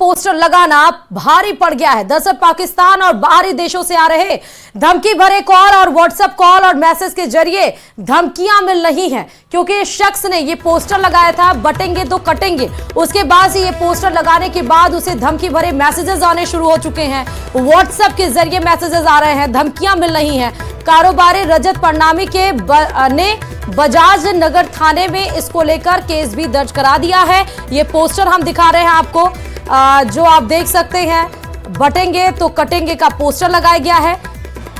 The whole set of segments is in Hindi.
पोस्टर लगाना भारी पड़ गया है। दरअसल पाकिस्तान और बाहरी देशों से आ रहे धमकी भरे कॉल और व्हाट्सएप कॉल और मैसेज के जरिए धमकियां मिल रही हैं, क्योंकि इस शख्स ने ये पोस्टर लगाया था, बटेंगे तो कटेंगे। उसके बाद से ये पोस्टर लगाने के बाद उसे धमकी भरे मैसेजेस आने शुरू हो चुके हैं। व्हाट्सएप के जरिए मैसेजेस आ रहे हैं, धमकियां मिल रही हैं। कारोबारी रजत परनामी ने बजाज नगर थाने में इसको लेकर केस भी दर्ज करा दिया है। ये पोस्टर हम दिखा रहे हैं आपको, जो आप देख सकते हैं, बटेंगे तो कटेंगे का पोस्टर लगाया गया है।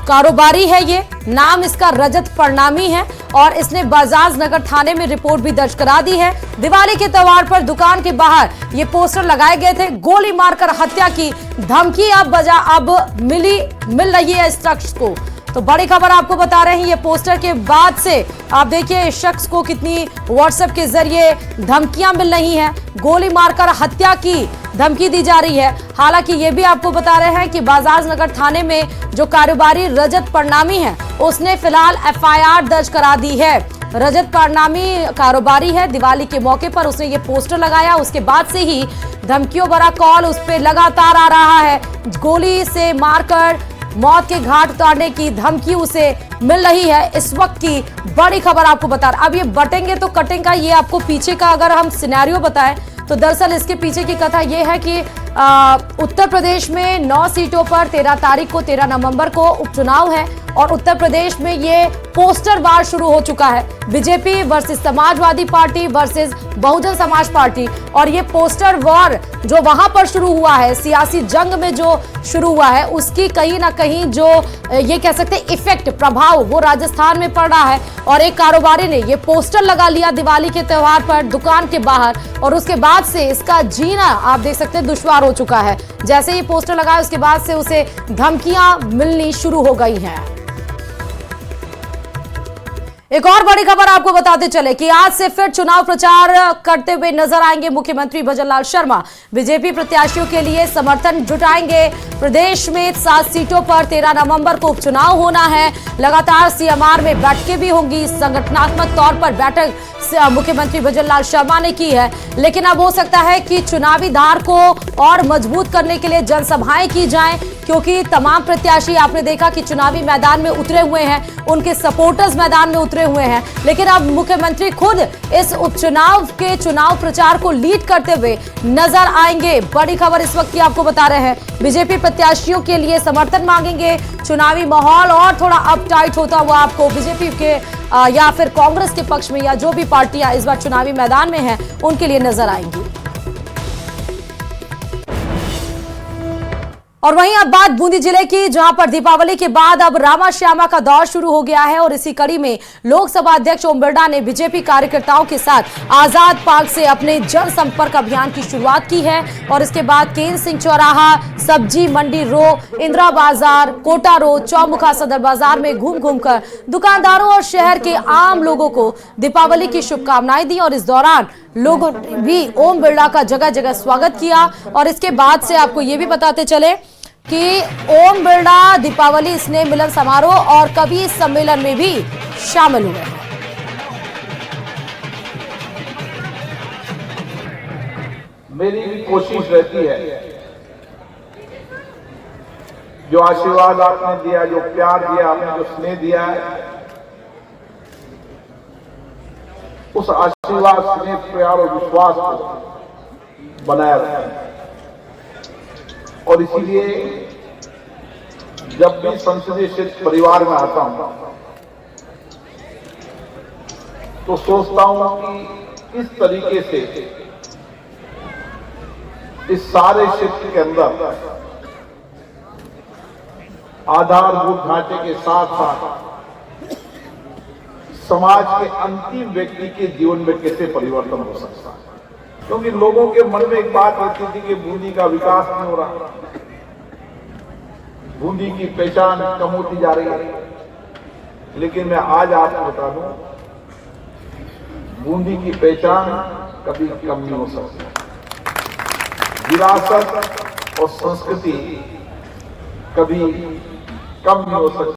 कारोबारी है ये, नाम इसका रजत परनामी है और इसने बजाज नगर थाने में रिपोर्ट भी दर्ज करा दी है। दिवाली के त्योहार पर दुकान के बाहर ये पोस्टर लगाए गए थे। गोली मारकर हत्या की धमकी अब मिल रही है इस शख्स को। तो बड़ी खबर आपको बता रहे हैं, ये पोस्टर के बाद से आप देखिए इस शख्स को कितनी व्हाट्सएप के जरिए धमकियां मिल रही हैं। गोली मारकर हत्या की धमकी दी जा रही है। हालांकि ये भी आपको बता रहे हैं कि बजाज नगर थाने में जो कारोबारी रजत परनामी है उसने फिलहाल एफआईआर दर्ज करा दी है। रजत परनामी कारोबारी है। दिवाली के मौके पर उसने ये पोस्टर लगाया, उसके बाद से ही धमकियों भरा कॉल उस पर लगातार आ रहा है। गोली से मारकर मौत के घाट उतारने की धमकी उसे मिल रही है। इस वक्त की बड़ी खबर आपको बता रहा। अब ये बटेंगे तो कटेंगे, ये आपको पीछे का अगर हम सिनेरियो बताएं तो दरअसल इसके पीछे की कथा ये है कि उत्तर प्रदेश में 9 सीटों पर 13 तारीख को 13 नवंबर को उपचुनाव है और उत्तर प्रदेश में ये पोस्टर वार शुरू हो चुका है। BJP versus Samajwadi Party versus Bahujan Samaj Party, और ये पोस्टर वॉर जो वहां पर शुरू हुआ है, सियासी जंग में जो शुरू हुआ है, उसकी कहीं ना कहीं जो ये कह सकते हैं इफेक्ट, प्रभाव वो राजस्थान में पड़ रहा है। और एक कारोबारी ने ये पोस्टर लगा लिया दिवाली के त्योहार पर दुकान के बाहर, और उसके बाद से इसका जीना आप देख सकते हैं दुश्वार हो चुका है। जैसे ही पोस्टर लगाया उसके बाद से उसे धमकियां मिलनी शुरू हो गई हैं। एक और बड़ी खबर आपको बताते चले कि आज से फिर चुनाव प्रचार करते हुए नजर आएंगे मुख्यमंत्री भजनलाल शर्मा। बीजेपी प्रत्याशियों के लिए समर्थन जुटाएंगे। प्रदेश में 7 सीटों पर 13 नवंबर को उपचुनाव होना है। लगातार सीएमआर में बैठकें भी होंगी। संगठनात्मक तौर पर बैठक मुख्यमंत्री भजनलाल शर्मा ने की है, लेकिन अब हो सकता है कि चुनावी धार को और मजबूत करने के लिए जनसभाएं की जाएं, क्योंकि तमाम प्रत्याशी आपने देखा कि चुनावी मैदान में उतरे हुए हैं, उनके सपोर्टर्स मैदान में उतरे हुए हैं। लेकिन अब मुख्यमंत्री खुद इस उपचुनाव के चुनाव प्रचार को लीड करते हुए नजर आएंगे। बड़ी खबर इस वक्त की आपको बता रहे हैं, बीजेपी प्रत्याशियों के लिए समर्थन मांगेंगे। चुनावी माहौल और थोड़ा अप टाइट होता हुआ आपको बीजेपी के या फिर कांग्रेस के पक्ष में या जो भी पार्टियां इस बार चुनावी मैदान में हैं उनके लिए नजर आएंगी। और वहीं अब बात बूंदी जिले की, जहां पर दीपावली के बाद अब रामा श्यामा का दौर शुरू हो गया है और इसी कड़ी में लोकसभा अध्यक्ष ओम बिरला ने बीजेपी कार्यकर्ताओं के साथ आजाद पार्क से अपने जनसंपर्क अभियान की शुरुआत की है। और इसके बाद केंद्र सिंह चौराहा, सब्जी मंडी रो, इंदिरा बाजार, कोटा रो, चौमुखा सदर बाजार में घूम घूमकर दुकानदारों और शहर के आम लोगों को दीपावली की शुभकामनाएं दी। और इस दौरान लोगों ने भी ओम बिरला का जगह जगह स्वागत किया। और इसके बाद से आपको ये भी बताते चले कि ओम बिरला दीपावली स्नेह मिलन समारोह और कवि सम्मेलन में भी शामिल हुए हैं। मेरी भी कोशिश रहती है, जो आशीर्वाद आपने दिया, जो प्यार दिया आपने, जो स्नेह दिया है, उस आशीर्वाद, स्नेह, प्यार और विश्वास को बनाया रखें। और इसीलिए जब भी संसदीय क्षेत्र परिवार में आता हूं तो सोचता हूं कि इस तरीके से इस सारे क्षेत्र के अंदर आधारभूत ढांचे के साथ साथ समाज के अंतिम व्यक्ति के जीवन में कैसे परिवर्तन हो सकता है। क्योंकि लोगों के मन में एक बात रहती थी कि बूंदी का विकास नहीं हो रहा, बूंदी की पहचान कम होती जा रही है। लेकिन मैं आज आपको बता दूं, बूंदी की पहचान कभी कम नहीं हो सकती। विरासत और संस्कृति कभी कम नहीं हो सकती।